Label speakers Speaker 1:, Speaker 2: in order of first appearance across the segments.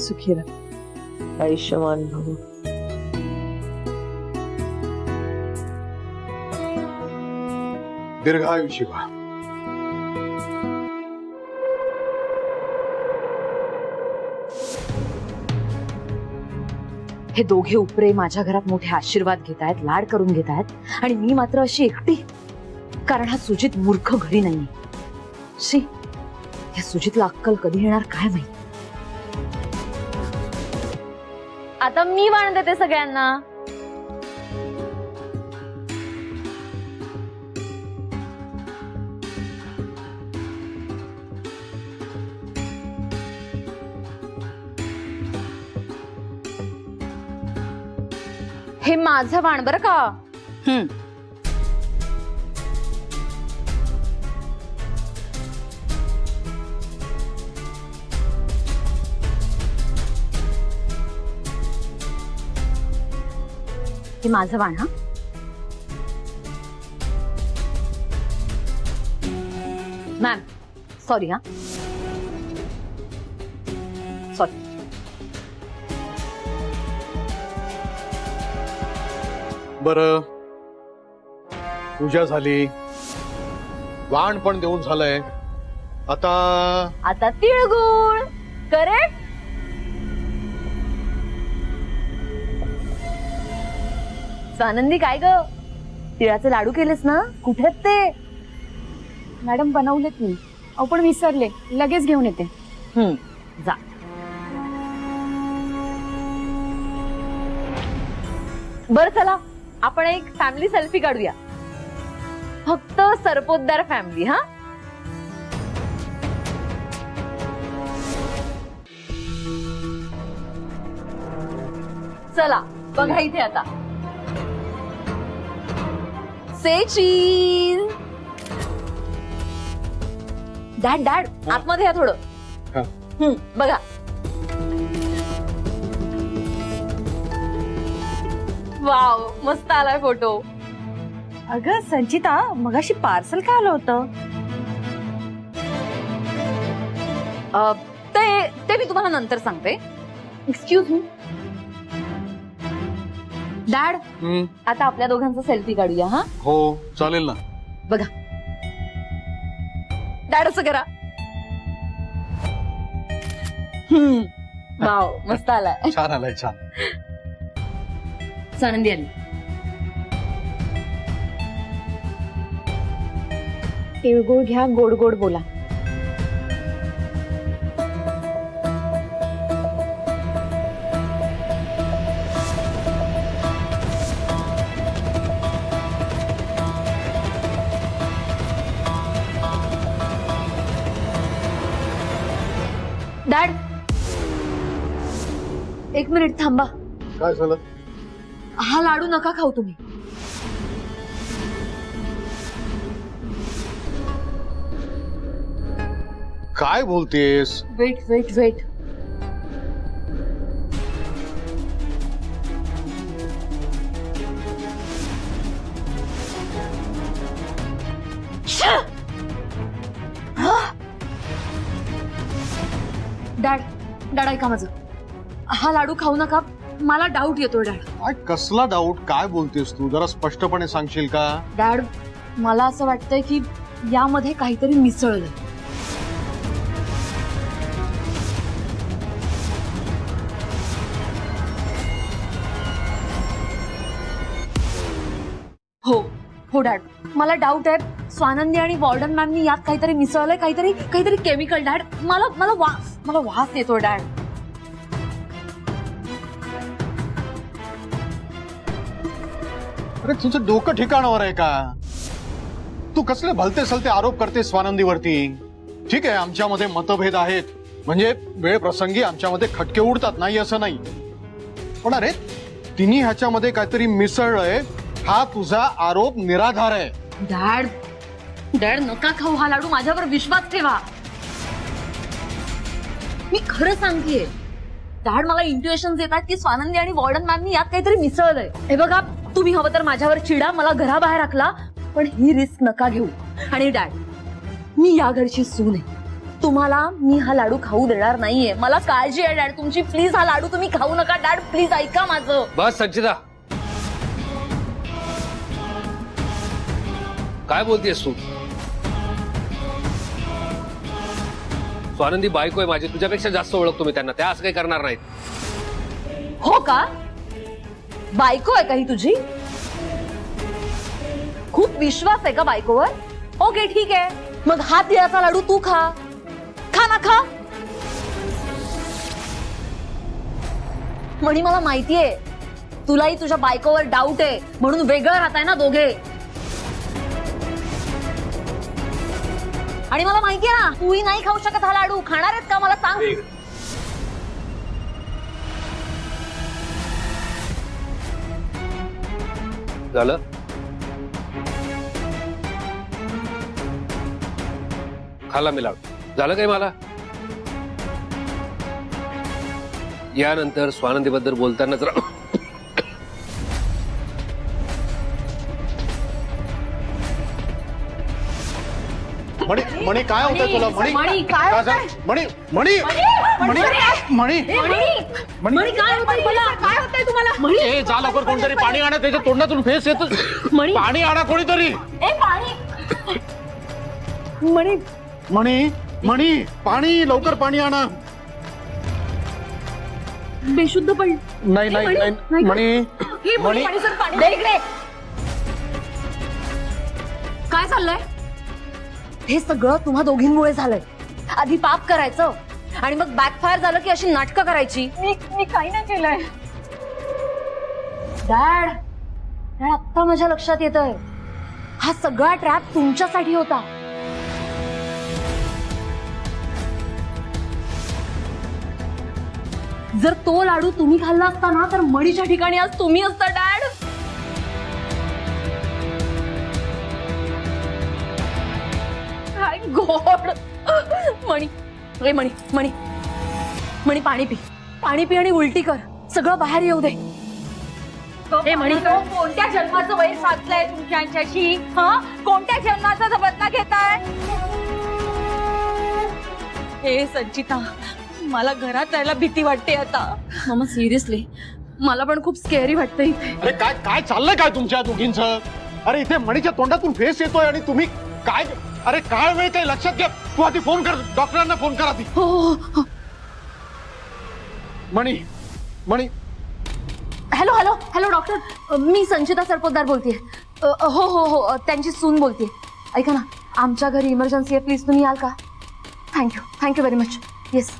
Speaker 1: सुखी रहा, आयुष्यमान भव.
Speaker 2: दीर्घायुषी व्हा.
Speaker 3: हे दोघे उपरे माझ्या घरात मोठे आशीर्वाद घेतायत, लाड करून घेतायत, आणि मी मात्र अशी एकटी. कारण हा सुजित मूर्ख घरी नाहीये. शी, या सुजितला अक्कल कधी येणार काय माहित.
Speaker 4: आता मी वाण देते सगळ्यांना. हे माझं वाण बरं का.
Speaker 3: हे माझं वाण. हा, मॅम सॉरी. हा सॉरी.
Speaker 2: बरं, पूजा झाली, वाण पण देऊन झालंय.
Speaker 4: आता तिळगुळ. करेक्ट. स्वानंदी काय ग, तिळाचे लाडू केलेस ना? कुठे आहेत ते?
Speaker 5: मॅडम बनवलेत मी. आपण विसरले, लगेच घेऊन येते.
Speaker 4: जा. बर चला, आपण एक फॅमिली सेल्फी काढूया. फक्त सरपोतदार फॅमिली. हा, चला बघा इथे आता. से चीज. डॅड डॅड आतमध्ये या थोडं. बघा. वाव, मस्त आलाय फोटो.
Speaker 3: अगं संचिता, मगाशी पार्सल काय आलं होतं?
Speaker 4: ते मी तुम्हाला नंतर सांगते. Excuse me. डॅड, आता आपल्या दोघांचा सेल्फी काढूया. हा,
Speaker 2: हो चालेल ना.
Speaker 4: बघा डॅड, असं करा. वाव, मस्त आलाय.
Speaker 2: छान आलाय, छान.
Speaker 4: स्वानंदी आली.
Speaker 5: तिळगुळ घ्या, गोड गोड बोला.
Speaker 4: डॅड, एक मिनिट थांबा.
Speaker 2: काय झालं?
Speaker 4: हा लाडू नका खाऊ तुम्ही.
Speaker 2: काय बोलतेस?
Speaker 4: Wait wait wait. Dad dad ऐका माझं. हा लाडू खाऊ नका, मला डाऊट येतोय. डॅड,
Speaker 2: काय कसला डाऊट? काय बोलतेस तू? जरा स्पष्टपणे सांगशील का?
Speaker 4: डॅड, मला असं वाटतंय की यामध्ये काहीतरी मिसळलंय. हो हो डॅड, मला डाऊट आहे. स्वानंदी आणि वॉर्डन मॅमनी यात काहीतरी मिसळलंय, काहीतरी केमिकल. डॅड, मला वास येतो. डॅड,
Speaker 2: अरे तुझं डोकं ठिकाणावर आहे का? तू कसले भलते सलते आरोप करते स्वानंदीवरती? ठीक आहे, आमच्यामध्ये मतभेद आहेत, म्हणजे वेळ प्रसंगी आमच्यामध्ये खटके उडतात, नाही असं नाही. पण अरे तिन्ही ह्याच्यामध्ये काहीतरी मिसळलंय, हा तुझा आरोप निराधार आहे.
Speaker 4: डॅड डॅड नका खाऊ हा लाडू. माझ्यावर विश्वास ठेवा. मी खरं सांगतेय. डॅड, मला इंट्युएशन येतात की स्वानंदी आणि वॉर्डन मॅमनी यात काहीतरी मिसळलंय. हे बघा, तुम्ही हवं तर माझ्यावर चिडा, मला घराबाहेर हाकला, पण ही रिस्क नका घेऊ. आणि डॅड, मी या घरची सून आहे. तुम्हाला मी हा लाडू खाऊ देणार नाहीये. मला काळजी आहे डॅड तुमची. प्लीज हा लाडू तुम्ही खाऊ नका डॅड. प्लीज ऐका माझं.
Speaker 6: बस संचिता, काय बोलतेस तू? स्वानंदी बायको आहे माझी, तुझ्यापेक्षा जास्त ओळखतो मी त्यांना. त्या असं काही करणार नाहीत.
Speaker 4: हो का? बायको आहे का ही तुझी? खूप विश्वास आहे का बायकोवर? ओके ठीक आहे, मग हा तिळाचा लाडू तू खा. खा ना खा. म्हणी मला माहितीये तुलाही तुझ्या बायकोवर डाऊट आहे म्हणून वेगळं राहताय ना दोघे. आणि मला माहितीये ना तूही नाही खाऊ शकत हा लाडू. खाणार आहेस का मला सांग.
Speaker 6: झालं? खाला मी लाडू. झालं काय मला? यानंतर स्वानंदीबद्दल बोलताना जरा
Speaker 2: मणी मणी काय होतंय तुला?
Speaker 4: मणी, काय होतंय?
Speaker 2: मणी मणी मणी मणी
Speaker 4: म्हणी काय होतंय तुला? काय होतंय तुम्हाला?
Speaker 2: ए जा लवकर, कोणतरी पाणी आणा. त्याच्या तोंडातून फेस येत. पाणी आणा कोणीतरी.
Speaker 4: ए पाणी. म्हणी
Speaker 2: मणी मणी पाणी, लवकर पाणी आणा.
Speaker 4: बेशुद्ध पण
Speaker 2: नाही नाही नाही मणी मणी
Speaker 4: दे इकडे. काय चाललंय? हे सगळं तुम्हा दोघींमुळे झालंय. आधी पाप करायचं आणि मग बॅकफायर झालं की अशी नाटकं करायची.
Speaker 5: मी काही नाही केलंय.
Speaker 4: डॅड डॅड आत्ता माझ्या लक्षात येतंय हा सगळा ट्रॅप तुमच्यासाठी होता. जर तो लाडू तुम्ही खाल्ला असता ना तर मणीच्या ठिकाणी आज तुम्ही असता डॅड. काय गॉड. मणी रे मणी मणी मणी पाणी पी. पाणी पी आणि उलटी कर. सगळं बाहेर येऊ दे. हे मणी
Speaker 5: कोणत्या जन्माचं वैर साधलंय तुमच्याशी? हा, कोणत्या जन्माचा बदला घेताय? हे संचिता, मला घरात राहायला भीती वाटते आता.
Speaker 4: मामा सिरियसली मला पण खूप स्केअरी वाटतं इथे.
Speaker 2: अरे काय काय चाललंय काय तुमच्या दोघींचं? अरे इथे मणीच्या तोंडातून फेस येतोय आणि तुम्ही काय? अरे काय वेळ काय लक्षात घ्या. तू आधी फोन कर, डॉक्टरांना फोन कर आधी.
Speaker 4: हो हो हो.
Speaker 2: मणी मणी
Speaker 4: हॅलो हॅलो हॅलो डॉक्टर, मी संचिता सरपोतदार बोलतेय. हो हो हो त्यांची सून बोलतेय. ऐका ना, आमच्या घरी इमर्जन्सी आहे, प्लीज तुम्ही याल का? Thank you very much. येस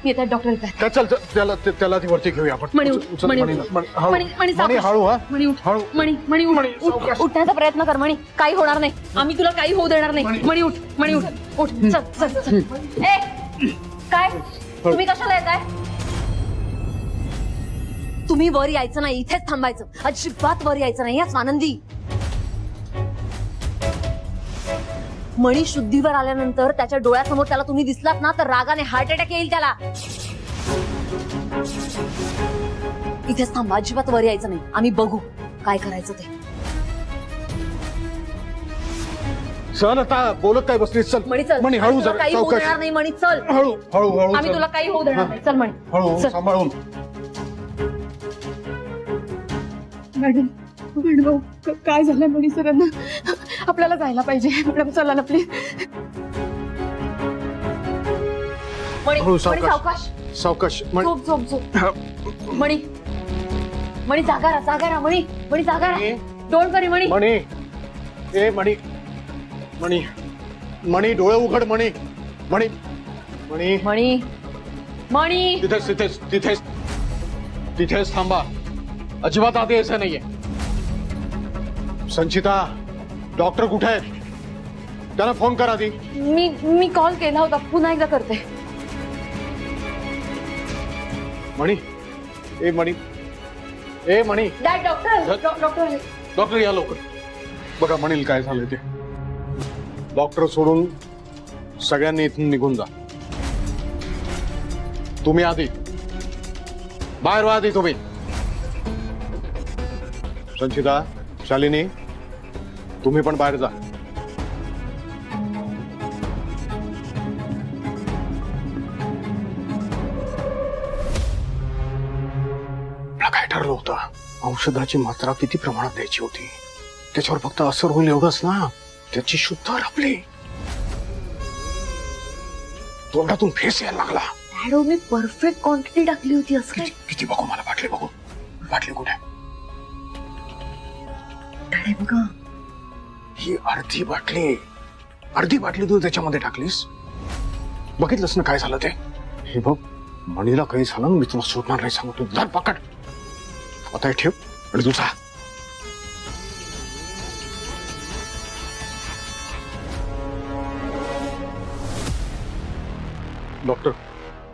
Speaker 4: येतात डॉक्टर येतात.
Speaker 2: चल चल त्याला ती वरती घेऊया आपण.
Speaker 4: मणी उठ,
Speaker 2: उचल,
Speaker 4: मणी
Speaker 2: मणी,
Speaker 4: उठ.
Speaker 2: मणी, हळू.
Speaker 4: मणी
Speaker 2: मणी हळू. हा
Speaker 4: मणी उठ.
Speaker 2: हळू.
Speaker 4: मणी मणी उठ.
Speaker 2: मणी, सावकाश.
Speaker 4: उठण्याचा प्रयत्न कर मणी. काही होणार नाही. आम्ही तुला काही होऊ देणार नाही. मणी उठ. मणी उठ. उठ. चल चल चल. ए काय तुम्ही कशाला येताय? तुम्ही वर यायचं नाही, इथेच थांबायचं. अजिबात वर यायचं नाही. या स्वानंदी. मणी शुद्धीवर आल्यानंतर त्याच्या डोळ्यासमोर त्याला तुम्ही दिसलात ना तर रागाने हार्ट अटॅक येईल त्याला. इथेच थांबा, अजिबात वर यायचं नाही. आम्ही बघू काय करायचं ते.
Speaker 2: चल आता बोलत काय बसलीस? चल
Speaker 4: मणी चल.
Speaker 2: मणी हळू
Speaker 4: आम्ही तुला
Speaker 2: जरा,
Speaker 4: काही होऊ
Speaker 2: सावकाश.
Speaker 4: देणार नाही मणी. चल
Speaker 2: हळू हळू हळू
Speaker 4: आम्ही
Speaker 2: चल.
Speaker 4: तुला काही होऊ देणार नाही. चल मणी
Speaker 2: हळू
Speaker 4: चल.
Speaker 2: सांभाळून.
Speaker 5: मॅडम मॅडम काय झालं मणी सरांना? आपल्याला जायला पाहिजे. मॅडम चला ना प्लीज.
Speaker 4: मणी
Speaker 2: हळू,
Speaker 4: मणी
Speaker 2: सावकाश.
Speaker 4: सावकाश.
Speaker 2: सावकाश. मणी
Speaker 4: झोप झोप झोप. मणी मणी जागा राहा मणी. मणी जागा राहा. डोंट वरी मणी.
Speaker 2: मणी ए मणी मणी मणी डोळे उघड. मणी मणी मणी
Speaker 4: मणी मणी
Speaker 2: तिथेच तिथेच तिथेच तिथेच थांबा. अजिबात आधी यायचं नाहीये. संचिता, डॉक्टर कुठे आहेत? त्यांना फोन करा आधी.
Speaker 4: मी कॉल केला होता, पुन्हा एकदा करते.
Speaker 2: मणी ए मणी ए मणी
Speaker 4: डॅड डॉक्टर
Speaker 2: डॉक्टर या लवकर. बघा मणीला काय झालंय ते. डॉक्टर सोडून सगळ्यांनी इथून निघून जा. तुम्ही आधी बाहेर व्हा. आधी तुम्ही. संचिता, शालिनी, तुम्ही पण बाहेर जा. विचारलं होतं औषधाची मात्रा किती प्रमाणात द्यायची होती, त्याच्यावर फक्त असर होईल एवढंच ना, त्याची शुद्ध आपली तोंडातून फेस यायला लागला.
Speaker 3: डॅडो मी परफेक्ट क्वांटिटी टाकली होती असं काय?
Speaker 2: किती बघू मला बाटली बघू, बाटली कुठे?
Speaker 3: डॅडे बघा,
Speaker 2: ही अर्धी बाटली तू त्याच्यामध्ये टाकलीस. बघितलंस ना काय झालं ते? हे बघ, मणीला काही झालं मी तुला सोडणार नाही सांगतो. धर पकड, आता हे ठेव आणि तुझा. डॉक्टर,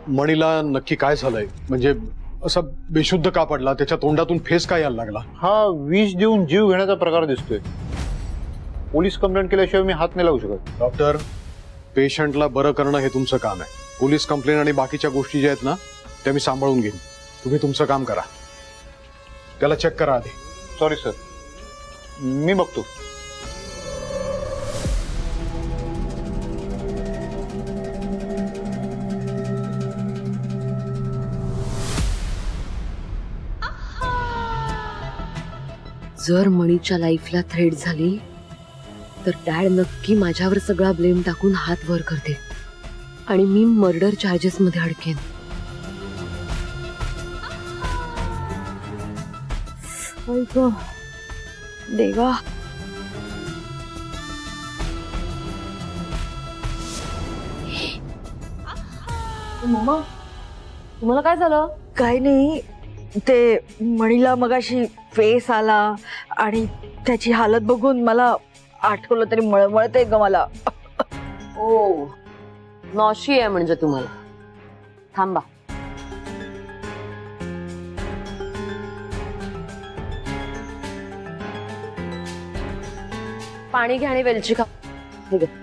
Speaker 2: मणीला नक्की काय झालंय? म्हणजे असा बेशुद्ध का पडला? त्याच्या तोंडातून फेस काय यायला लागला?
Speaker 7: हा विष देऊन जीव घेण्याचा प्रकार दिसतोय. पोलीस कंप्लेंट केल्याशिवाय मी हात नाही लावू शकत.
Speaker 2: डॉक्टर, पेशंटला बरं करणं हे तुमचं काम आहे. पोलीस कंप्लेंट आणि बाकीच्या गोष्टी ज्या आहेत ना त्या मी सांभाळून घेईन. तुम्ही तुमचं काम करा. त्याला चेक करा आधी.
Speaker 7: सॉरी सर, मी बघतो.
Speaker 3: जर मणीच्या लाईफला थ्रेट झाली तर डॅड नक्की माझ्यावर सगळा ब्लेम टाकून हात वर करते आणि मी मर्डर चार्जेस मध्ये अडकेन. देवा,
Speaker 4: मम्मा तुम्हाला काय झालं?
Speaker 1: काय नाही, ते मणीला मगाशी फेस आला आणि त्याची हालत बघून मला आठवलं तरी मळमळतंय ग मला.
Speaker 3: ओ नॉशी आहे म्हणजे तुम्हाला. थांबा, पाणी घ्या आणि वेलची खा. ठीक आहे.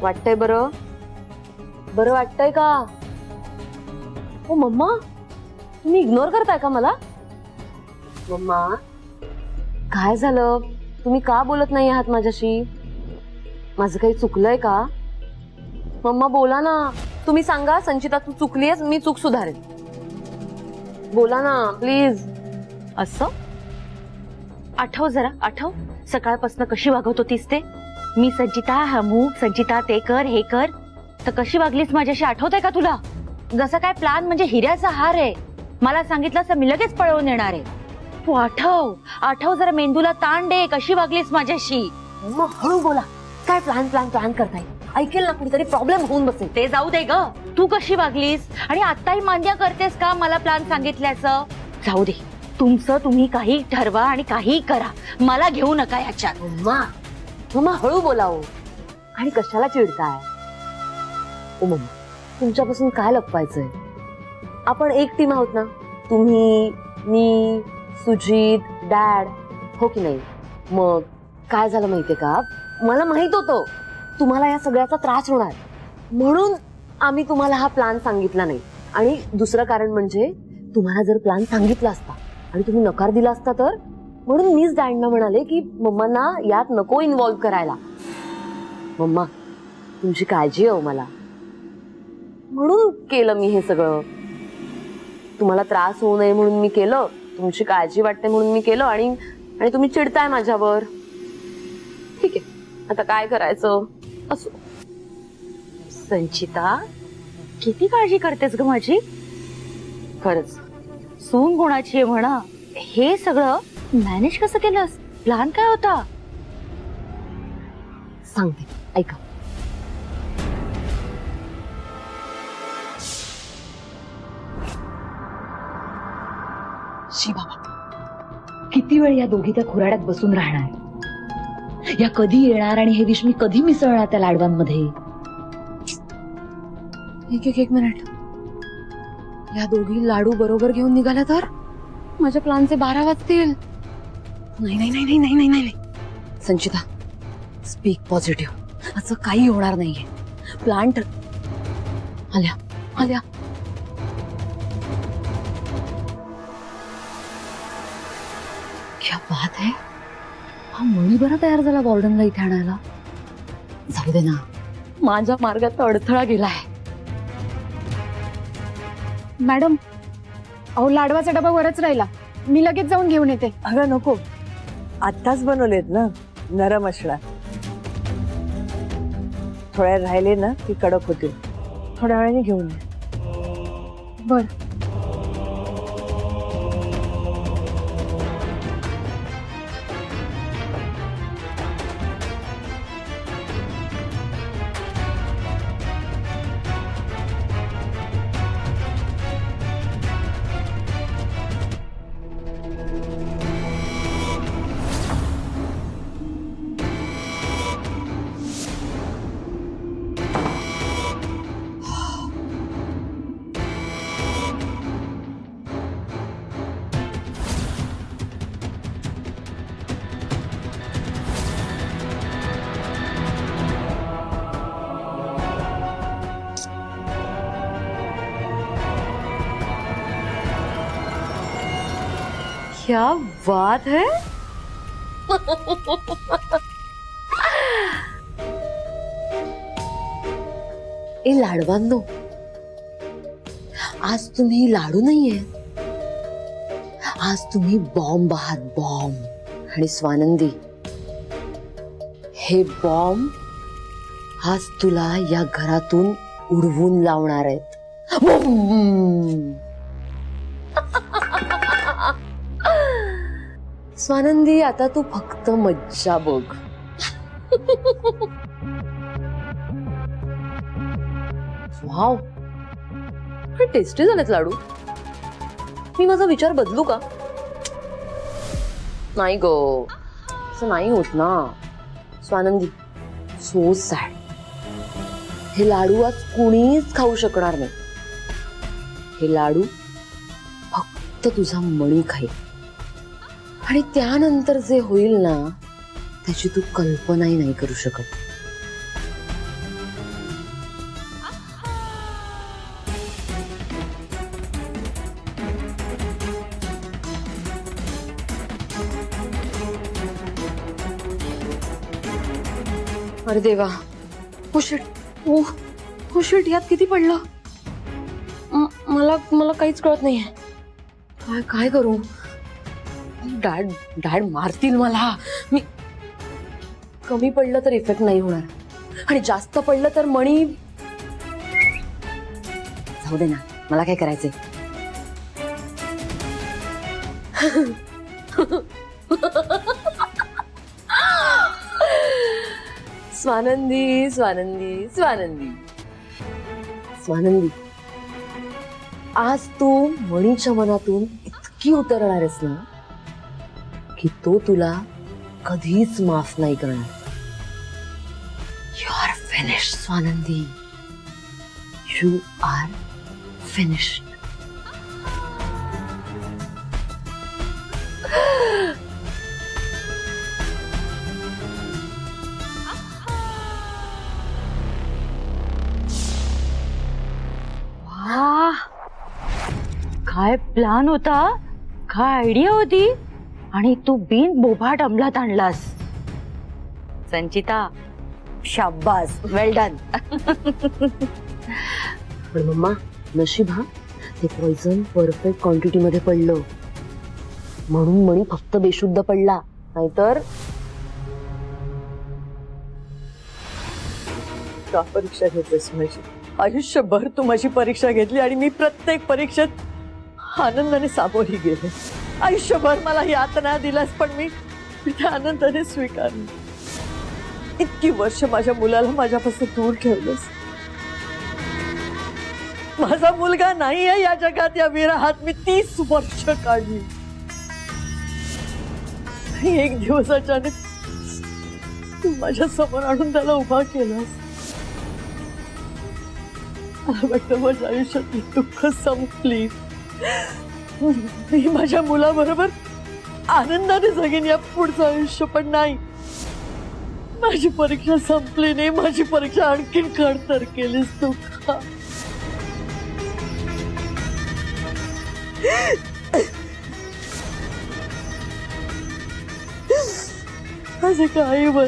Speaker 3: वाटतंय बरं? बरं वाटतंय का? ओ मम्मा, तुम्ही इग्नोर करताय का मला? मम्मा काय झालं? तुम्ही का बोलत नाही आहात माझ्याशी? माझं काही चुकलंय का? मम्मा बोला ना. तुम्ही सांगा संचिता तू चुकलीयस, मी चूक सुधारेन. बोला ना प्लीज.
Speaker 8: असं आठव, जरा आठव सकाळपासून कशी वागत होतीस ते. मी संचिता हमूक, संचिता ते कर हे कर, तर कशी वागलीस माझ्याशी आठवत आहे का तुला? जसं काय प्लान म्हणजे हिऱ्याचा हार आहे. मला सांगितलं तर मी लगेच पळवून येणार आहे. तू आठव आठव, जरा मेंदूला ताण दे. कशी वागलीस माझ्याशी?
Speaker 3: मम्मा हळू बोला. काय प्लॅन प्लॅन प्लॅन करताय? ऐकेल ना कुठेतरी प्रॉब्लेम होऊन बसेल.
Speaker 8: ते जाऊ दे ग. तू कशी वागलीस आणि आत्ताही मान्य करतेस का मला प्लान सांगितल्याचं? जाऊ दे, तुमचं तुम्ही काही ठरवा आणि काही करा, मला घेऊ नका याच्यात.
Speaker 3: मम्मा मम्मा हळू बोला हो. आणि कशाला चिडताय? ओ मम्मा, तुमच्यापासून काय लपवायचंय? आपण एक टीम आहोत ना, तुम्ही, मी, सुजित, डॅड, हो की नाही? मग काय झालं माहितीये का, मला माहित होतं तुम्हाला या सगळ्याचा त्रास होणार, म्हणून आम्ही तुम्हाला हा प्लॅन सांगितला नाही. आणि दुसरं कारण म्हणजे तुम्हाला जर प्लॅन सांगितला असता आणि तुम्ही नकार दिला असता तर, म्हणून मीच डॅडना म्हणाले की मम्मांना यात नको इन्व्हॉल्व करायला. मम्मा तुमची काळजी आहे मला, म्हणून केलं मी हे सगळं. तुम्हाला त्रास होऊ नये म्हणून मी केलं, तुमची काळजी वाटते म्हणून मी केलं, आणि तुम्ही चिडताय माझ्यावर. ठीक आहे, आता काय करायचं? असो.
Speaker 8: संचिता किती काळजी करतेस ग माझी.
Speaker 3: खरंच
Speaker 8: सून कोणाची आहे म्हणा. हे सगळं मॅनेज कसं केलंस? प्लॅन काय होता?
Speaker 3: सांगते, ऐका.
Speaker 8: शी बाबा, किती वेळ या दोघी त्या खुराड्यात बसून राहणार? या कधी येणार आणि हे विष मी कधी मिसळणार त्या लाडवांमध्ये?
Speaker 4: एक मिनिट. या दोघी लाडू बरोबर घेऊन निघाल्या तर माझ्या प्लॅनचे 12 वाजतील. नाही नाही नाही नाही नाही नाही. संचिता, स्पीक पॉझिटिव्ह. असं काही होणार नाहीये. प्लांट आल्या आल्या. क्या बात है.
Speaker 3: हा मणी बरा तयार झाला वॉर्डनला इथे आणायला. जाऊ दे ना, माझ्या मार्गात अडथळा गेलाय.
Speaker 5: मॅडम, अहो लाडवाचा डबा वरच राहिला, मी लगेच जाऊन घेऊन येते.
Speaker 1: अगं नको, आत्ताच बनवलेत ना, नरम असणार. थोड्या राहिले ना की कडक होतील, थोड्या वेळाने घेऊन ये.
Speaker 5: बर.
Speaker 3: क्या बात है. ए लाडवांनो, आज तुम्ही लाडू नाहीये, आज तुम्ही बॉम्ब आहात, बॉम्ब. आणि स्वानंदी, हे बॉम्ब आज तुला या घरातून उडवून लावणार आहेत. बॉम्ब. स्वानंदी, आता तू फक्त मज्जा बघ. वाव, टेस्टी झालेत लाडू. मी माझा विचार बदलू का? नाही ग, असं नाही होत ना. Swanandi, so sad. हे लाडू आज कुणीच खाऊ शकणार नाही. हे लाडू फक्त तुझा मणी खाईल. आणि त्यानंतर जे होईल ना, त्याची तू कल्पनाही नाही करू शकत. अरे देवा, हो शिट, हो शिट, यात किती पडलं. मला काहीच कळत नाहीये. काय करू. डॅड मारतील मला. मी कमी पडलं तर इफेक्ट नाही होणार, आणि जास्त पडलं तर मणी. जाऊ दे ना, मला काय करायचंय. स्वानंदी, स्वानंदी, स्वानंदी, स्वानंदी, आज तू मणीच्या मनातून इतकी उतरणार आहेस ना की तो तुला कधीच माफ नाही करणार. You are finished Swanandi, you are finished.
Speaker 8: वाह, काय प्लान होता, काय आयडिया होती. आणि तू बिन बोभाट अंमलात आणलास. संचिता, शाब्बास, वेल डन.
Speaker 3: पण मम्मा, नशीब हा, ते पॉइझन परफेक्ट क्वांटिटी मध्ये पडलं, म्हणून मणी फक्त बेशुद्ध पडला. नाहीतर
Speaker 1: का परीक्षा घेतेस माझी? आयुष्यभर तू माझी परीक्षा घेतली आणि मी प्रत्येक परीक्षेत आनंदाने सामोरी गेले. आयुष्यभर मला यातना दिलास, पण मी त्या आनंदाने स्वीकारली. इतकी वर्ष माझ्या मुलाला माझ्यापासून दूर ठेवलंस. माझा मुलगा नाही आहे या जगात, या विरहात मी 30 वर्ष काढली. आणि एक दिवस अचानक तू माझ्या समोर आणून त्याला उभा केलास. मला वाटतं माझ्या आयुष्यातली दुःख संपली. मी माझ्या मुलाबरोबर आनंदाने जगेन या पुढचं आयुष्य, पण नाही. माझी परीक्षा संपली नाही, माझी परीक्षा आणखीन खडतर केलीस तू. आज एका आईवर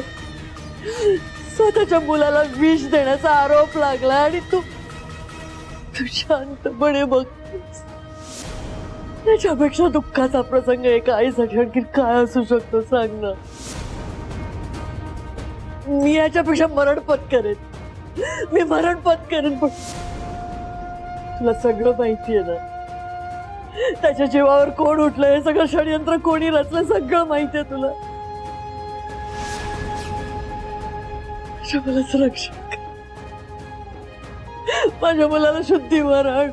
Speaker 1: स्वतःच्या मुलाला विष देण्याचा आरोप लागला आणि तू शांतपणे बघतोस. याच्यापेक्षा दुःखाचा प्रसंग एका आईसाठी आणखी काय असू शकतो सांग ना. मी याच्यापेक्षा मरणपत करेन, मी मरणपत करेन, पण तुला सगळं माहितीये ना. त्याच्या जीवावर कोण उठलं, हे सगळं षडयंत्र कोणी रचलं, सगळं माहितीये तुला. माझ्या मुलाचं रक्षण कर. माझ्या मुलाला शुद्धीवर आण.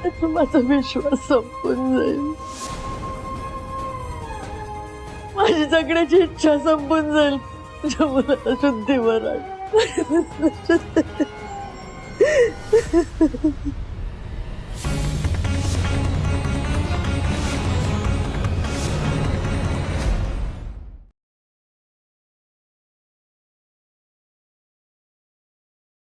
Speaker 1: त्याचा माझा विश्वास संपून जाईल, माझी जगण्याची इच्छा संपून जाईल. माझ्या मुलाला शुद्धीवर आण.